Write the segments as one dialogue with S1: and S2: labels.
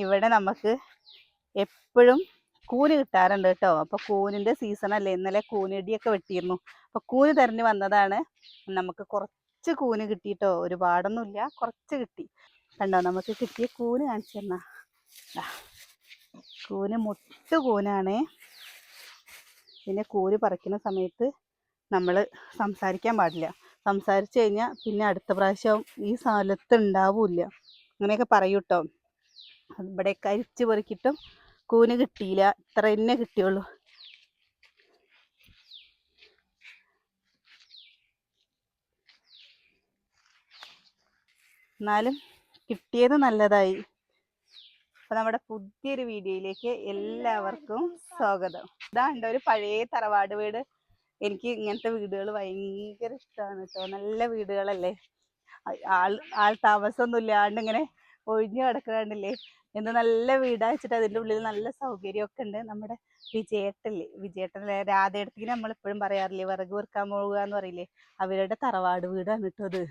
S1: ഇവിടെ നമുക്ക് എപ്പോഴും കൂന് കിട്ടാറുണ്ട് കേട്ടോ. അപ്പോൾ കൂനിൻ്റെ സീസണല്ലേ, ഇന്നലെ കൂനിടിയൊക്കെ വെട്ടിയിരുന്നു. അപ്പോൾ കൂന് തെരഞ്ഞു വന്നതാണ്. നമുക്ക് കുറച്ച് കൂന് കിട്ടിയിട്ടോ, ഒരുപാടൊന്നുമില്ല, കുറച്ച് കിട്ടി. കണ്ടോ, നമുക്ക് കിട്ടിയ കൂന് കാണിച്ചു തന്നാ. കൂന് മുട്ട് കൂനാണേ. പിന്നെ കൂന് പറിക്കുന്ന സമയത്ത് നമ്മൾ സംസാരിക്കാൻ പാടില്ല. സംസാരിച്ചു കഴിഞ്ഞാൽ പിന്നെ അടുത്ത പ്രാവശ്യം ഈ സ്ഥലത്ത് ഉണ്ടാവില്ല, അങ്ങനെയൊക്കെ പറയൂ കേട്ടോ. ഇവിടെ കരിച്ച് പെറുക്കിയിട്ടും കൂന് കിട്ടിയില്ല, ഇത്ര തന്നെ കിട്ടിയുള്ളൂ. എന്നാലും കിട്ടിയത് നല്ലതായി. അപ്പോൾ നമ്മുടെ പുതിയൊരു വീഡിയോയിലേക്ക് എല്ലാവർക്കും സ്വാഗതം. ഇതാണ്ട് ഒരു പഴയ തറവാട് വീട്. എനിക്ക് ഇങ്ങനത്തെ വീടുകൾ ഭയങ്കര ഇഷ്ടമാണ് കേട്ടോ. നല്ല വീടുകളല്ലേ, ആൾ താമസമൊന്നും ഇല്ലാണ്ട് ഇങ്ങനെ ഒഴിഞ്ഞു കിടക്കാണ്ടില്ലേ, എന്ത് നല്ല വീടാ വെച്ചിട്ട്. അതിൻ്റെ ഉള്ളിൽ നല്ല സൗകര്യമൊക്കെ ഉണ്ട്. നമ്മുടെ വിജയേട്ടല്ലേ രാധേടത്തേക്ക് നമ്മളെപ്പോഴും പറയാറില്ലേ, വിറക് വെറുക്കാൻ പോവുക എന്ന് പറയില്ലേ, അവരുടെ തറവാട് വീടാണ് കേട്ടോ അത്.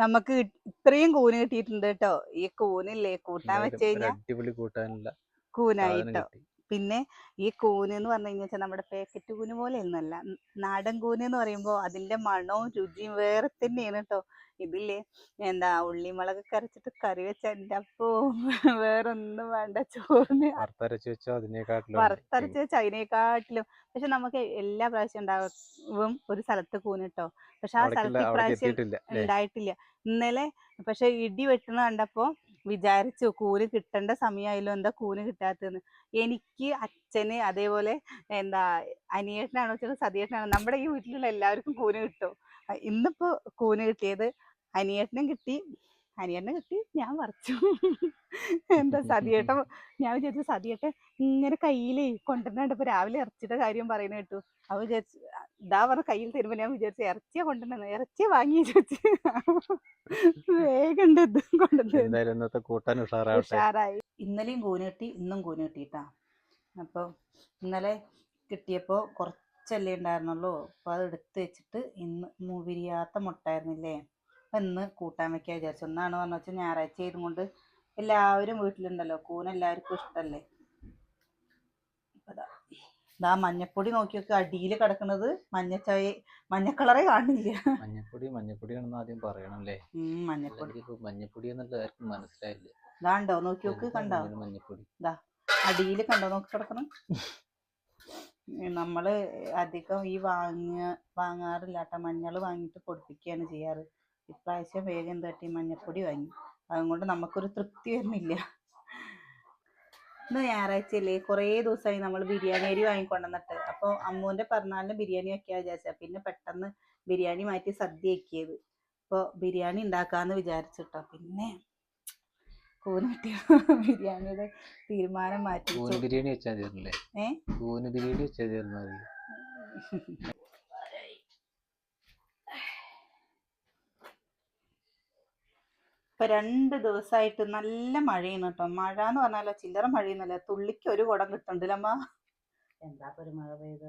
S1: നമുക്ക് ഇത്രയും കൂന് കിട്ടിയിട്ടുണ്ട് കേട്ടോ. ഈ കൂനില്ലേ, കൂട്ടാൻ വെച്ച് കഴിഞ്ഞാൽ കൂനായിട്ടോ. പിന്നെ ഈ കൂന് എന്ന് പറഞ്ഞു കഴിഞ്ഞാൽ നമ്മുടെ പാക്കറ്റ് കൂന് പോലെ ഒന്നല്ല, നാടൻ കൂന് എന്ന് പറയുമ്പോൾ അതിൻ്റെ മണവും രുചിയും വേറെ തന്നെയാണ് കേട്ടോ. ഇതില്ലേ ഉള്ളിമുളകൊക്കെ അരച്ചിട്ട് കറി വെച്ച എൻ്റെ അപ്പോ വേറൊന്നും വേണ്ട, ചോറിന് വറുത്തരച്ച് വെച്ച അതിനേക്കാട്ടിലും. പക്ഷെ നമുക്ക് എല്ലാ പ്രാവശ്യം ഉണ്ടാവും ഒരു സ്ഥലത്ത് കൂന് കേട്ടോ. പക്ഷെ ആ സ്ഥലത്ത് ഇപ്രാവശ്യം ഉണ്ടായിട്ടില്ല. ഇന്നലെ പക്ഷെ ഇടി വെട്ടുന്ന കണ്ടപ്പോൾ വിചാരിച്ചു കൂന് കിട്ടേണ്ട സമയമായാലും എന്താ കൂന് കിട്ടാത്തതെന്ന്. എനിക്ക് അച്ഛന് അതേപോലെ അനിയേട്ടനാണോ വെച്ചാൽ സതിയേട്ടനാണോ, നമ്മുടെ ഈ വീട്ടിലുള്ള എല്ലാവർക്കും കൂന് കിട്ടും. ഇന്നിപ്പോൾ കൂന് കിട്ടിയത് അനിയേട്ടനും കിട്ടി, ഞാൻ പറിച്ചു. സതിയേട്ടൻ, ഞാൻ വിചാരിച്ചു സതിയേട്ടൻ ഇങ്ങനെ കയ്യിൽ കൊണ്ടുവരണ്ടപ്പോൾ രാവിലെ ഇറച്ചിയുടെ കാര്യം പറയുന്നത് കേട്ടു. അവ വിചാരിച്ചു ഇതാ പറഞ്ഞ കയ്യിൽ തരുമ്പോൾ ഞാൻ വിചാരിച്ചു ഇറച്ചിയാ കൊണ്ടുവന്നത്, ഇറച്ചിയ വാങ്ങി വെച്ച് വേഗം കൊണ്ടുവന്നു. ഉഷാറായി. ഇന്നലെയും കൂന് കിട്ടി, ഇന്നും കൂന് കിട്ടിയിട്ടാ. അപ്പോൾ ഇന്നലെ കിട്ടിയപ്പോൾ കുറച്ചല്ലേ ഉണ്ടായിരുന്നുള്ളൂ. അപ്പോൾ അത് എടുത്ത് വെച്ചിട്ട് ഇന്ന് വിരിയാത്ത മുട്ടായിരുന്നില്ലേ, അപ്പം ഇന്ന് കൂട്ടാൻ വയ്ക്കാൻ വിചാരിച്ചു. ഒന്നാണ് പറഞ്ഞു വെച്ചാൽ ഞായറാഴ്ച ആയതും കൊണ്ട് എല്ലാവരും വീട്ടിലുണ്ടല്ലോ, കൂന് എല്ലാവർക്കും ഇഷ്ടമല്ലേ. ഇതാ മഞ്ഞപ്പൊടി നോക്കിയൊക്കെ അടിയിൽ കിടക്കുന്നത് മഞ്ഞ കളറേ കാണില്ല.
S2: മഞ്ഞപ്പൊടി ആണെന്ന് ആദ്യം പറയണല്ലേ. മഞ്ഞപ്പൊടി എന്നുള്ള ആർക്കും മനസ്സിലായില്ല.
S1: ഇതാണ്ടോ നോക്കി നോക്ക്, കണ്ടോ
S2: മഞ്ഞപ്പൊടി
S1: ഇതാ അടിയിൽ കണ്ടോ നോക്കി കിടക്കണം. നമ്മള് അധികം ഈ വാങ്ങാറില്ല കേട്ടോ. മഞ്ഞൾ വാങ്ങിയിട്ട് പൊടിപ്പിക്കുകയാണ് ചെയ്യാറ്. ഇപ്രാവശ്യം വേഗം തട്ടി മഞ്ഞപ്പൊടി വാങ്ങി, അതുകൊണ്ട് നമുക്കൊരു തൃപ്തി വരുന്നില്ല. ഇന്ന് ഞായറാഴ്ചയല്ലേ, കുറേ ദിവസമായി നമ്മൾ ബിരിയാണി അരി വാങ്ങിക്കൊണ്ടുവന്നിട്ട്. അപ്പോൾ അമ്മൂൻ്റെ പിറന്നാളിന് ബിരിയാണി വെക്കാൻ വിചാരിച്ചാൽ പിന്നെ പെട്ടെന്ന് ബിരിയാണി മാറ്റി സദ്യ ആക്കിയത്. അപ്പോൾ ബിരിയാണി ഉണ്ടാക്കാമെന്ന് വിചാരിച്ചിട്ടോ. പിന്നെ കൂന് കിട്ടിയ ബിരിയാണിയുടെ തീരുമാനം മാറ്റി.
S2: ബിരിയാണി വെച്ചാൽ തീർന്നില്ലേ? ബിരിയാണി വെച്ചാൽ തീർന്നത്.
S1: ഇപ്പം 2 ദിവസമായിട്ട് നല്ല മഴയാണ് കേട്ടോ. മഴ എന്ന് പറഞ്ഞാലോ ചില്ലറ മഴയൊന്നുമല്ല, തുള്ളിക്ക് ഒരു കുടം കിട്ടുന്നുണ്ടല്ലമ്മ. എന്താ ഒരു മഴ പെയ്ത്,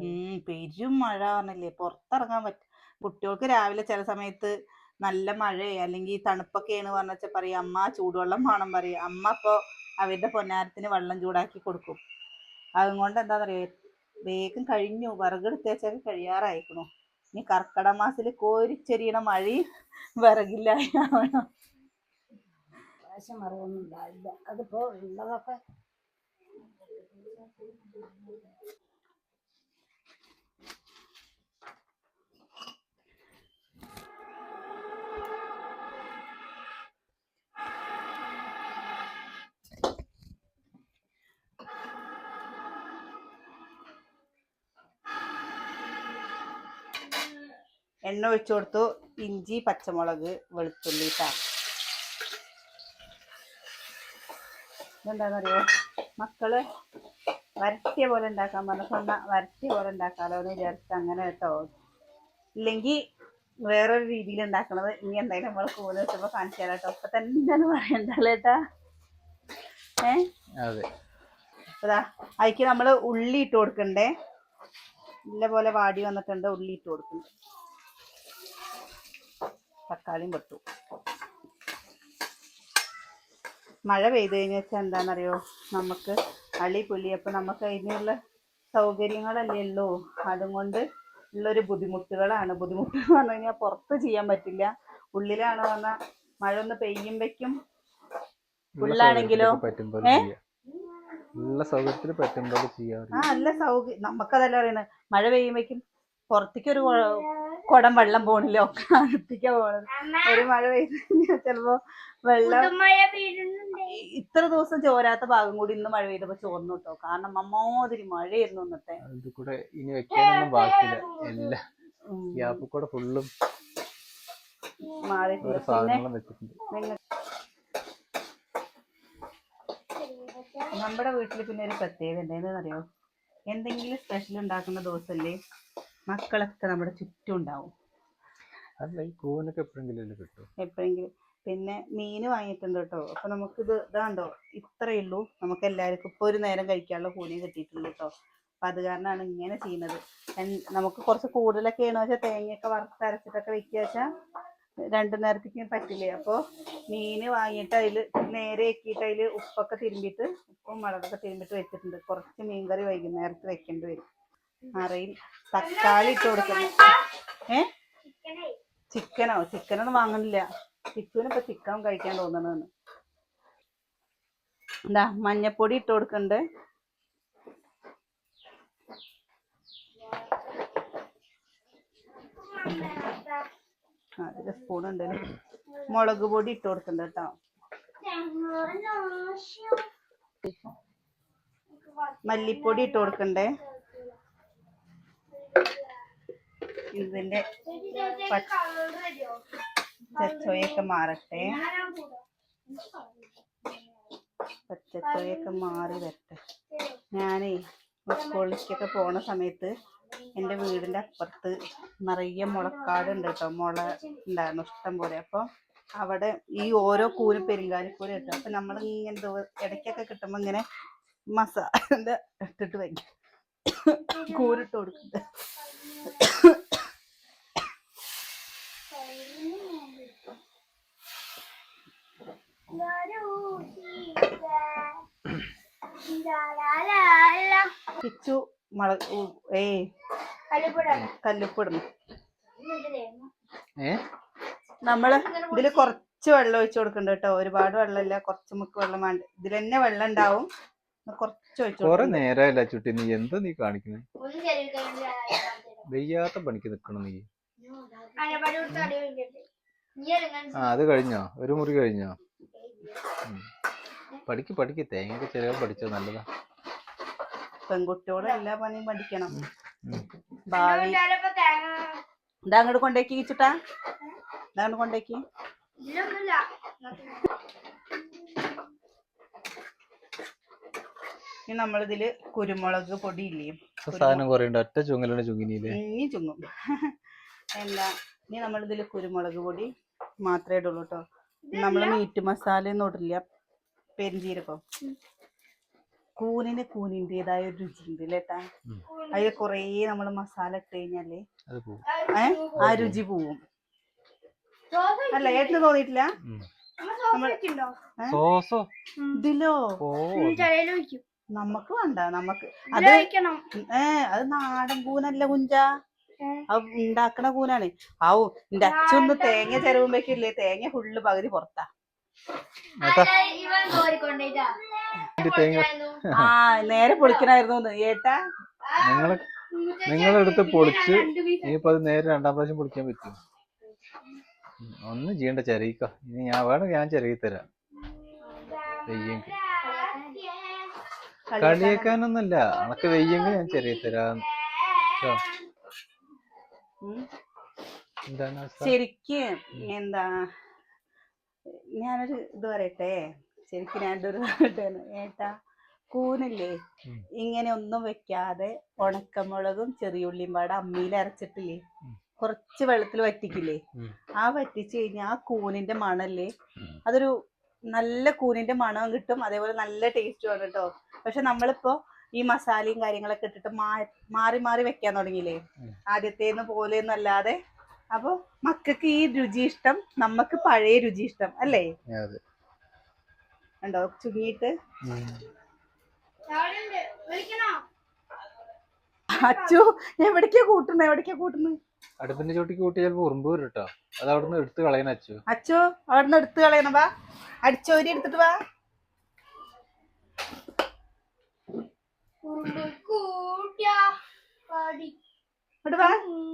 S1: പെരും മഴ പറഞ്ഞില്ലേ, പുറത്തിറങ്ങാൻ പറ്റും. കുട്ടികൾക്ക് രാവിലെ ചില സമയത്ത് നല്ല മഴ അല്ലെങ്കിൽ തണുപ്പൊക്കെയാണ് പറഞ്ഞാൽ പറയും അമ്മ ചൂടുവെള്ളം വേണം പറയും. അമ്മ അപ്പോൾ അവരുടെ പൊന്നാരത്തിന് വെള്ളം ചൂടാക്കി കൊടുക്കും. അതുകൊണ്ട് എന്താ പറയുക, വേഗം കഴിഞ്ഞു, വിറകെടുത്ത് വെച്ചാൽ കഴിയാറായിക്കണു. ഇനി കർക്കിടക മാസത്തിൽ കോരിച്ചെരിയണ മഴയും വിറകില്ലായ്മ. മറിയൊന്നും ഉണ്ടാവില്ല. അതിപ്പോ ഉള്ളതൊക്കെ എണ്ണ ഒഴിച്ചു കൊടുത്തു. ഇഞ്ചി, പച്ചമുളക്, വെളുത്തുള്ളി ഇട്ടാ. ഇതെന്താണെന്നറിയോ, മക്കള് വരട്ടിയ പോലെ ഉണ്ടാക്കാൻ പറഞ്ഞ വരട്ടിയ പോലെ ഉണ്ടാക്കാമല്ലോ എന്ന് വിചാരിച്ചിട്ട് അങ്ങനെ കേട്ടോ. ഇല്ലെങ്കിൽ വേറൊരു രീതിയിൽ ഉണ്ടാക്കണത് ഇനി എന്തായാലും നമ്മൾ കൂന് വെച്ചപ്പോൾ കാണിച്ചു തരാം കേട്ടോ. അപ്പൊ തന്നെ പറയണ്ടല്ലോ ഏട്ടാ. അതാ അതിക്ക് നമ്മൾ ഉള്ളി ഇട്ട് കൊടുക്കണ്ടേ. നല്ല പോലെ വാടി വന്നിട്ടുണ്ട്, ഉള്ളി ഇട്ട് കൊടുക്കണ്ടേ. തക്കാളിയും പെട്ടു. മഴ പെയ്ത് കഴിഞ്ഞാൽ വെച്ചാൽ എന്താണെന്നറിയോ, നമുക്ക് അളി പുലി, അപ്പം നമുക്ക് അതിനുള്ള സൗകര്യങ്ങളല്ലേ ഉള്ളൂ. അതുകൊണ്ട് ഉള്ളൊരു ബുദ്ധിമുട്ടുകളാണ്. ബുദ്ധിമുട്ടെന്ന് പറഞ്ഞു കഴിഞ്ഞാൽ പുറത്ത് ചെയ്യാൻ പറ്റില്ല. ഉള്ളിലാണ് പറഞ്ഞാൽ മഴ ഒന്ന് പെയ്യുമ്പോഴേക്കും ഉള്ളാണെങ്കിലോ
S2: ഉള്ള സൗകര്യത്തിൽ പറ്റുമ്പോൾ ചെയ്യാം.
S1: നല്ല സൗകര്യം നമുക്കതല്ല പറയുന്നത്. മഴ പെയ്യുമ്പോഴേക്കും പുറത്തേക്ക് ഒരു കുടം വെള്ളം പോണില്ല, ഒക്കെ അകത്തേക്കാ പോണത്. ഒരു മഴ പെയ്ത് ചിലപ്പോ വെള്ളം ഇത്ര ദിവസം ചോരാത്ത ഭാഗം കൂടി ഇന്ന് മഴ പെയ്തപ്പോ ചോർന്നു കേട്ടോ. കാരണം അമ്മാതിരി മഴയായിരുന്നു ഇന്നത്തെ.
S2: ഇനി വെക്കാനൊന്നും ബാക്കിയില്ല, എല്ലാ ഗ്യാപ്പ് കൂടെ ഫുള്ളും
S1: മാറിയിട്ടുണ്ട്. പിന്നെ നമ്മുടെ വീട്ടിൽ പിന്നെ ഒരു പ്രത്യേകത എന്താണെന്നറിയോ, എന്തെങ്കിലും സ്പെഷ്യൽ ഉണ്ടാക്കുന്ന ദിവസമല്ലേ മക്കളൊക്കെ നമ്മുടെ ചുറ്റും ഉണ്ടാവും. എപ്പോഴെങ്കിലും. പിന്നെ മീന് വാങ്ങിയിട്ടുണ്ട് കേട്ടോ. അപ്പൊ നമുക്കിത് ഇതാണ്ടോ, ഇത്രയേ ഉള്ളൂ. നമുക്ക് എല്ലാവർക്കും ഇപ്പൊ ഒരു നേരം കഴിക്കാനുള്ള കൂലിയും കിട്ടിയിട്ടുള്ളൂ കേട്ടോ. അപ്പൊ അത് കാരണമാണ് ഇങ്ങനെ ചെയ്യുന്നത്. നമുക്ക് കുറച്ച് കൂടുതലൊക്കെയാണെന്ന് വെച്ചാൽ തേങ്ങയൊക്കെ വറുത്തരച്ചിട്ടൊക്കെ വെക്കുക വെച്ചാൽ 2 നേരത്തേക്ക് പറ്റില്ലേ. അപ്പോൾ മീന് വാങ്ങിയിട്ട് അതിൽ നേരെ ആക്കിയിട്ട് അതിൽ ഉപ്പൊക്കെ തിരുമ്പിയിട്ട്, ഉപ്പും മുളകൊക്കെ തിരുമ്പിട്ട് വെച്ചിട്ടുണ്ട്. കുറച്ച് മീൻകറി വൈകുന്നേരത്ത് വെക്കേണ്ടി വരും. അറയിൽ തക്കാളി ഇട്ട് കൊടുക്കണം. ചിക്കനൊന്നും വാങ്ങണില്ല. ചിക്കുവിനിപ്പോൾ ചിക്കൻ കഴിക്കാൻ തോന്നണെന്ന്. എന്താ മഞ്ഞപ്പൊടി ഇട്ട് കൊടുക്കണ്ട്. ഒരു സ്പൂൺ ഉണ്ട്. മുളക് പൊടി ഇട്ട് കൊടുക്കണ്ട കേട്ടോ. മല്ലിപ്പൊടി ഇട്ട് കൊടുക്കണ്ടേ. ഇതിന്റെ പച്ചച്ചോയൊക്കെ മാറട്ടെ. പച്ചച്ചോയൊക്കെ മാറി വരട്ടെ. ഞാനേ സ്കൂളിലേക്കൊക്കെ പോണ സമയത്ത് എൻ്റെ വീടിൻ്റെ അപ്പുറത്ത് നിറയെ മുളക്കാട് ഉണ്ട് കേട്ടോ. മുള ഉണ്ടായിരുന്നു ഇഷ്ടം പോലെ. അപ്പോൾ അവിടെ ഈ ഓരോ കൂരും പെരുങ്കാലിക്കൂര കിട്ടും. അപ്പം നമ്മൾ ഇങ്ങനെ ഇടയ്ക്കൊക്കെ കിട്ടുമ്പോൾ ഇങ്ങനെ മസാല ഇട്ടിട്ട് വയ്ക്കും, കൂരിട്ട് കൊടുക്കുന്നുണ്ട്. കിച്ചു കല്ലുപ്പിടുന്നു. നമ്മള് ഇതില് കുറച്ച് വെള്ളം ഒഴിച്ചു കൊടുക്കണ്ട കേട്ടോ. ഒരുപാട് വെള്ളമില്ല, കുറച്ച് മുക്ക് വെള്ളം വേണ്ട. ഇതിൽ തന്നെ വെള്ളം ഉണ്ടാവും. കുറച്ച് ഒഴിച്ചു.
S2: നേരമല്ല ചുട്ടി, നീ എന്താ നീ കാണിക്കുന്നത്? വെയ്യാത്ത പണിക്ക് നിക്കണം നീ. അത് കഴിഞ്ഞോ? ഒരു മുറി കഴിഞ്ഞോ? പഠിക്ക്. തേങ്ങയൊക്കെ ചെറിയ പഠിച്ചോ, നല്ലതാ.
S1: പെൺകുട്ടിയോട് എല്ലാ പണിയും പഠിക്കണം. ഭാവി ഇതാ അങ്ങോട്ട് കൊണ്ടേക്ക് കിച്ചിട്ടാ. ഇതാങ്ങോട്ട് കൊണ്ടേക്ക്. ഇനി നമ്മളിതില് കുരുമുളക് പൊടി ഇല്ലേ,
S2: സാധനം കുറേ ഉണ്ട്. ഒറ്റ ചുങ്ങലാണ് ചുങ്ങിനില്ലേ.
S1: ഇനി ചുങ്ങും എന്താ. ഇനി നമ്മളിതില് കുരുമുളക് പൊടി മാത്രമേ ഇടുള്ളൂ കേട്ടോ. നമ്മള് മീറ്റ് മസാല ഒന്നും ഇടില്ല. പെരിഞ്ചീരകം, കൂനിൻ്റെതായ ഒരു രുചി ഉണ്ട് ലേട്ടാ. അതിൽ കുറേ നമ്മള് മസാല ഇട്ട് കഴിഞ്ഞാല് ആ രുചി പോവും. അല്ല ഏട്ടിന് തോന്നിയിട്ടില്ല? ഇതിലോ നമുക്ക് വേണ്ട. നമുക്ക് അത് നാടൻ കൂനല്ല കുഞ്ച, അത് ഉണ്ടാക്കണ കൂനാണ്. എന്റെ അച്ഛന്ന് തേങ്ങ ചെലവുമ്പോഴേക്കില്ലേ, തേങ്ങ ഫുള്ള് പകുതി പുറത്താ. നേരെ പൊളിക്കണായിരുന്നു ഏട്ടാ.
S2: നിങ്ങളെടുത്ത് പൊളിച്ച് ഇനിയിപ്പോ അത് നേരെ 2ാം പ്രാവശ്യം പൊളിക്കാൻ പറ്റും. ഒന്നും ചെയ്യണ്ട, ചെറിയിക്ക. ഇനി ഞാൻ ചെറിയ തരാം. വെയ്യെങ്കിൽ കളിയേക്കാനൊന്നല്ല, അനക്ക് വെയ്യെങ്കിൽ ഞാൻ ചെറിയ തരാം.
S1: ശരിക്കും എന്താ, ഞാനൊരു ഇത് പറയട്ടെ. ശരിക്കും ഞാനൊരു ഏട്ടാ, കൂനില്ലേ ഇങ്ങനെ ഒന്നും വെക്കാതെ ഉണക്കമുളകും ചെറിയുള്ളിയും പാടെ അമ്മിയിൽ അരച്ചിട്ടില്ലേ, കുറച്ച് വെള്ളത്തിൽ വറ്റിക്കില്ലേ, ആ വറ്റിച്ച് കഴിഞ്ഞാൽ ആ കൂനിന്റെ മണല്ലേ, അതൊരു നല്ല കൂനിന്റെ മണവും കിട്ടും. അതേപോലെ നല്ല ടേസ്റ്റും ആണ് കേട്ടോ. പക്ഷെ നമ്മളിപ്പോ ഈ മസാലയും കാര്യങ്ങളൊക്കെ ഇട്ടിട്ട് മാറി മാറി വെക്കാൻ തുടങ്ങിയില്ലേ, ആദ്യത്തേന്ന് പോലെയൊന്നും അല്ലാതെ. അപ്പൊ മക്കൾക്ക് ഈ രുചി ഇഷ്ടം, നമുക്ക് പഴയ രുചി ഇഷ്ടം അല്ലേ? ഉണ്ടോ ചുരുങ്ങിയിട്ട്. അച്ചു എവിടേക്കാ കൂട്ടുന്നു?
S2: അടുപ്പിന്റെ ചോട്ടിക്ക് കൂട്ടി ചിലപ്പോ ഉറുമ്പ് വരും കേട്ടോ. അത് അവിടുന്ന് എടുത്ത് കളയണ
S1: അച്ചു അവിടുന്ന് എടുത്ത് കളയണ. വാ അടിച്ചോരി എടുത്തിട്ട് വാ.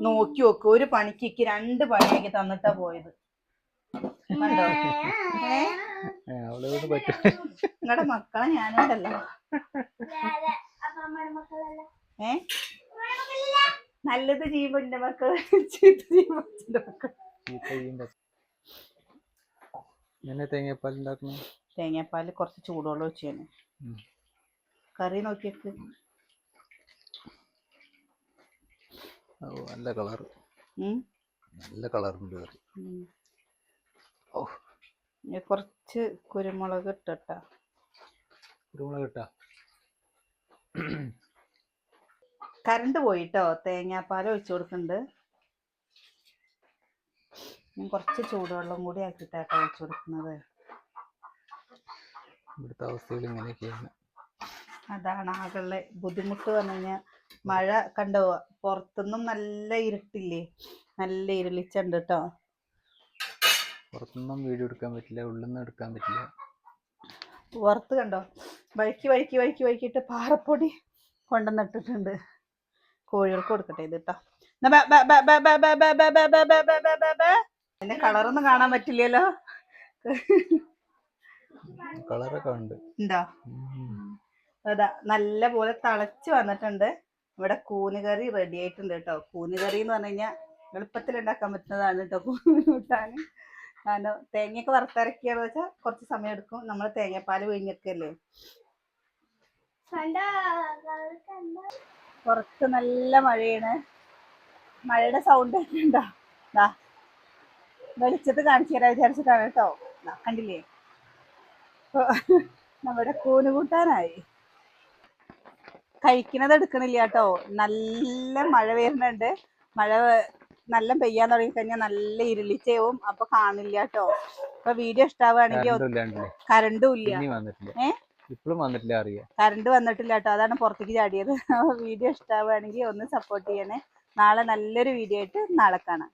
S1: നോക്കി നോക്ക്, ഒരു പണിക്ക് 2 പണിയാക്കി തന്നിട്ടാ പോയത്. കണ്ടോ? നിങ്ങളുടെ മക്കളെ ഞാനുണ്ടല്ലോ. നല്ലത് ചെയ്യുമ്പോ എന്റെ മക്കള്, ചീത്ത ചെയ്യുമ്പോ എന്റെ മക്കള്.
S2: തേങ്ങാപ്പാൽ ഉണ്ടാക്കണം.
S1: തേങ്ങാപ്പാല് കുറച്ച് ചൂടുവെള്ളം ഒഴിച്ചാണ്. കറി നോക്കിയിട്ട്
S2: നല്ല കളർ, നല്ല കളറുണ്ട് കറി.
S1: കുറച്ച് കുരുമുളക് ഇട്ടാ. കറണ്ട് പോയിട്ടോ. തേങ്ങാപ്പാൽ ഒഴിച്ചു കൊടുക്കുന്നുണ്ട്. ഞാൻ കുറച്ച് ചൂടുവെള്ളം കൂടി ആക്കിയിട്ടാട്ടോ ഒഴിച്ചു കൊടുക്കുന്നത്.
S2: ഇവിടുത്തെ അവസ്ഥകൾ ഇങ്ങനെയൊക്കെയാണ്.
S1: അതാണ് ആകെയുള്ള ബുദ്ധിമുട്ട് പറഞ്ഞു കഴിഞ്ഞാൽ. മഴ കണ്ടോ, പുറത്തൊന്നും നല്ല ഇരുട്ടില്ലേ, നല്ല ഇരുളിച്ചുണ്ട് കേട്ടോ.
S2: പുറത്തൊന്നും വീഡിയോ എടുക്കാൻ പറ്റില്ല, ഉള്ളിൽ നിന്ന് എടുക്കാൻ പറ്റില്ല.
S1: പുറത്ത് കണ്ടോ വഴിക്കിട്ട് പാറപ്പൊടി കൊണ്ടുവന്നിട്ടിട്ടുണ്ട്. കോഴികൾക്ക് കൊടുക്കട്ടെ ഇത് കേട്ടോ. എന്റെ കളറൊന്നും കാണാൻ പറ്റില്ലല്ലോ.
S2: കളറൊക്കെ ഉണ്ട്.
S1: ഉണ്ടോ? അതാ നല്ല പോലെ തിളച്ച് വന്നിട്ടുണ്ട്. ഇവിടെ കൂനുകറി റെഡി ആയിട്ടുണ്ട് കേട്ടോ. കൂനുകറി എന്ന് പറഞ്ഞു കഴിഞ്ഞാൽ എളുപ്പത്തിൽ ഉണ്ടാക്കാൻ പറ്റുന്നതാണ് കേട്ടോ കൂട്ടാൻ. കാരണം തേങ്ങയൊക്കെ വറുത്തരക്കുകയെന്ന് വെച്ചാൽ കുറച്ച് സമയം എടുക്കും. നമ്മൾ തേങ്ങാപ്പാല് പിഴിഞ്ഞൊക്കെയല്ലേ. പുറത്ത് നല്ല മഴയാണ്. മഴയുടെ സൗണ്ട് ഒക്കെ ഉണ്ടോ? വെളിച്ചത്ത് കാണിച്ചു തരാൻ വിചാരിച്ചിട്ടാണ് കേട്ടോ. കണ്ടില്ലേ, നമ്മുടെ കൂന് കൂട്ടാനായി. കഴിക്കണത് എടുക്കണില്ല കേട്ടോ. നല്ല മഴ വരുന്നുണ്ട്. മഴ നല്ല പെയ്യാൻ തുടങ്ങി കഴിഞ്ഞാൽ നല്ല ഇരുളിച്ചേവും. അപ്പൊ കാണില്ല കേട്ടോ. അപ്പൊ വീഡിയോ ഇഷ്ടാവുകയാണെങ്കിൽ കറണ്ടും ഇല്ല. കറണ്ട് വന്നിട്ടില്ല കേട്ടോ. അതാണ് പുറത്തേക്ക് ചാടിയത്. വീഡിയോ ഇഷ്ടാവുകയാണെങ്കിൽ ഒന്ന് സപ്പോർട്ട് ചെയ്യണേ. നാളെ നല്ലൊരു വീഡിയോ ആയിട്ട് നാളെ കാണാം.